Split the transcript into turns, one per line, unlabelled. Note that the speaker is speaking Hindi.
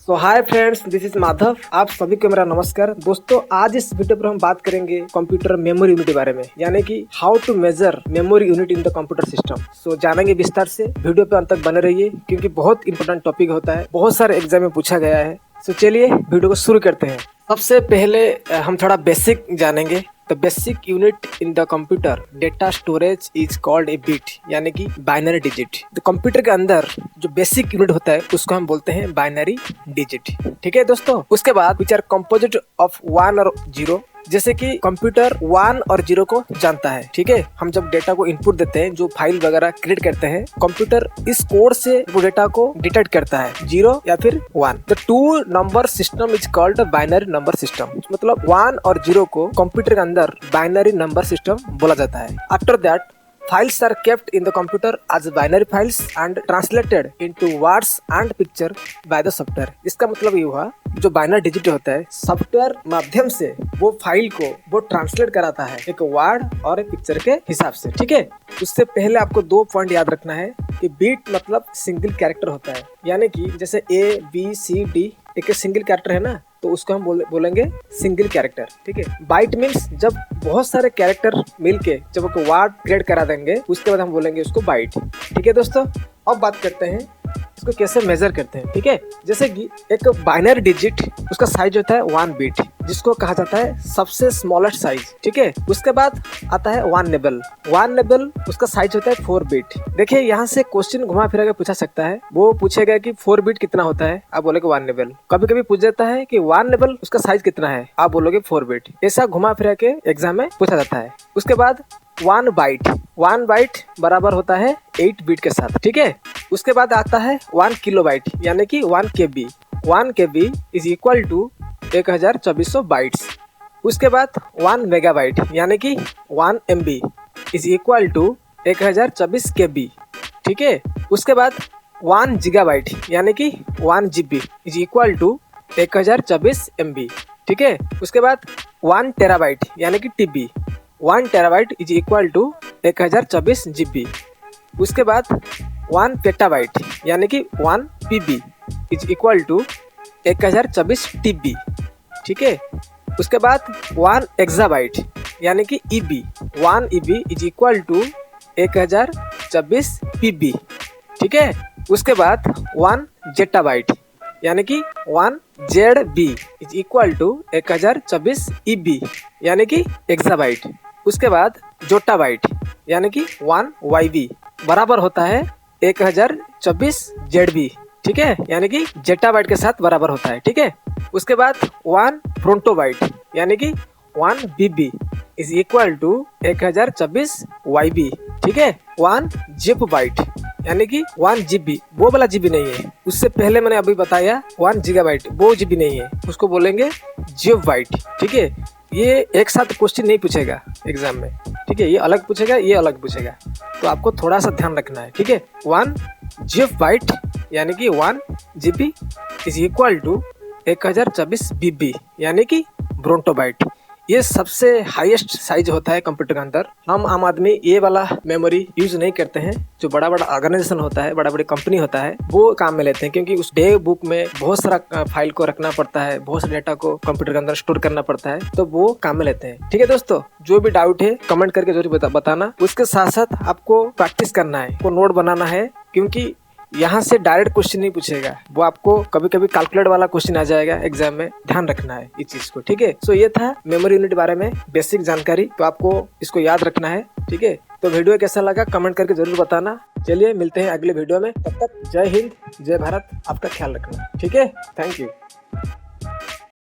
So hi friends, this is Madhav. आप सभी को मेरा नमस्कार। दोस्तों, आज इस वीडियो पर हम बात करेंगे कंप्यूटर मेमोरी यूनिट के बारे में, यानी कि how to measure memory unit in the computer system. So जानेंगे विस्तार से। वीडियो पे अंत तक बने रहिए क्योंकि बहुत इंपॉर्टेंट टॉपिक होता है, बहुत सारे एग्जाम में पूछा गया है। सो चलिए वीडियो को शुरू करते हैं। सबसे पहले हम थोड़ा बेसिक जानेंगे। The basic unit in the computer data storage is called a bit, यानी कि बाइनरी डिजिट। तो कंप्यूटर के अंदर जो बेसिक यूनिट होता है उसको हम बोलते हैं बाइनरी डिजिट। ठीक है दोस्तों। उसके बाद विच आर कंपोजिट ऑफ 1 और 0। जैसे कि कंप्यूटर 1 और 0 को जानता है। ठीक है, हम जब डेटा को इनपुट देते हैं, जो फाइल वगैरह क्रिएट करते हैं, कंप्यूटर इस कोड से वो डेटा को डिटेक्ट करता है, 0 या फिर 1। The two number system is called binary number system. मतलब 1 और 0 को कंप्यूटर के अंदर बाइनरी नंबर सिस्टम बोला जाता है। After that files are kept in the computer as binary files and translated into words and picture by the software। इसका मतलब ये हुआ, जो बाइनरी डिजिट होता है, सॉफ्टवेयर माध्यम से वो फाइल को वो ट्रांसलेट कराता है एक वर्ड और एक पिक्चर के हिसाब से। ठीक है, उससे पहले आपको 2 पॉइंट याद रखना है कि बीट मतलब सिंगल कैरेक्टर होता है, यानी कि जैसे ABCD एक सिंगल कैरेक्टर है ना, तो उसको हम बोलेंगे सिंगल कैरेक्टर। ठीक है। बाइट मीन्स जब बहुत सारे कैरेक्टर मिलके जब एक वर्ड क्रिएट करा देंगे, उसके बाद हम बोलेंगे उसको बाइट। ठीक है दोस्तों, अब बात करते हैं इसको कैसे मेजर करते हैं। ठीक है, जैसे कि एक बाइनरी डिजिट, उसका साइज होता है 1 बिट, जिसको कहा जाता है सबसे स्मॉलेस्ट साइज। ठीक है। उसके बाद आता है 1 नेबल। 1 नेबल उसका साइज होता है 4 बिट। देखिए, यहाँ से क्वेश्चन घुमा फिरा के पूछा सकता है। वो पूछेगा कि 4 बिट कितना होता है, आप बोलोगे 1 नेबल। कभी कभी पूछ जाता है कि 1 नेबल उसका साइज कितना है, आप बोलोगे 4 बिट। ऐसा घुमा फिरा के एग्जाम में पूछा जाता है। उसके बाद 1 बाइट। 1 बाइट बराबर होता है 8 बिट के साथ। ठीक है। उसके बाद आता है 1 किलोबाइट, यानी कि 1 KB। 1 KB is equal to 1224 bytes. उसके बाद 1 मेगाबाइट, यानी कि 1 MB is equal to 1024 KB। ठीक है। उसके बाद 1 गीगाबाइट, यानी कि 1 GB is equal to 1024 MB। ठीक है। उसके बाद 1 टेराबाइट, यानी कि TB 1 terabyte is equal to 1024 GB। उसके बाद 1 पेटाबाइट, यानी कि 1 PB is equal to 1024 TB। ठीक है। उसके बाद 1 एक्साबाइट, यानी कि EB 1 EB is equal to 1024 PB। ठीक है। उसके बाद 1 जेटाबाइट, यानी कि 1 ZB is equal to 1024 EB, यानी कि एक्साबाइट। उसके बाद जोटाबाइट, यानी कि 1 YB बराबर होता है 1024 ZB। ठीक है, यानी कि जेटाबाइट के साथ बराबर होता है। ठीक है। उसके बाद 1 फ्रोंटोबाइट, यानी कि 1 BB is equal to 1024 YB। ठीक है। 1 जिप बाइट, यानी कि 1 GB, वो वाला GB नहीं है, उससे पहले मैंने अभी बताया 1 गीगाबाइट, वो GB नहीं है, उसको बोलेंगे जिप बाइट। ठीक है। ये एक साथ क्वेश्चन नहीं पूछेगा एग्जाम में। ठीक है, ये अलग पूछेगा, ये अलग पूछेगा, तो आपको थोड़ा सा ध्यान रखना है। ठीक है। 1 जिप बाइट, यानी कि 1 GB is equal to 1024 BB, यानी कि ब्रोंटोबाइट। ये सबसे हाईएस्ट साइज होता है कंप्यूटर के अंदर। हम आम आदमी ये वाला मेमोरी यूज नहीं करते हैं। जो बड़ा बड़ा ऑर्गेनाइजेशन होता है, बड़ा बड़ी कंपनी होता है, वो काम में लेते हैं, क्योंकि उस डे बुक में बहुत सारा फाइल को रखना पड़ता है, बहुत सारे डेटा को कंप्यूटर के अंदर स्टोर करना पड़ता है, तो वो काम में लेते हैं। ठीक है दोस्तों, जो भी डाउट है कमेंट करके जरूर बताना। उसके साथ साथ आपको प्रैक्टिस करना है, को नोट बनाना है, क्योंकि यहाँ से डायरेक्ट क्वेश्चन नहीं पूछेगा, वो आपको कभी कभी कैलकुलेट वाला क्वेश्चन आ जाएगा एग्जाम में। ध्यान रखना है इस चीज को। ठीक है। सो ये था मेमोरी यूनिट बारे में बेसिक जानकारी, तो आपको इसको याद रखना है। ठीक है। तो वीडियो कैसा लगा कमेंट करके जरूर बताना। चलिए मिलते हैं अगले वीडियो में, तब तक जय हिंद, जय भारत, आपका ख्याल रखना। ठीक है। Thank you.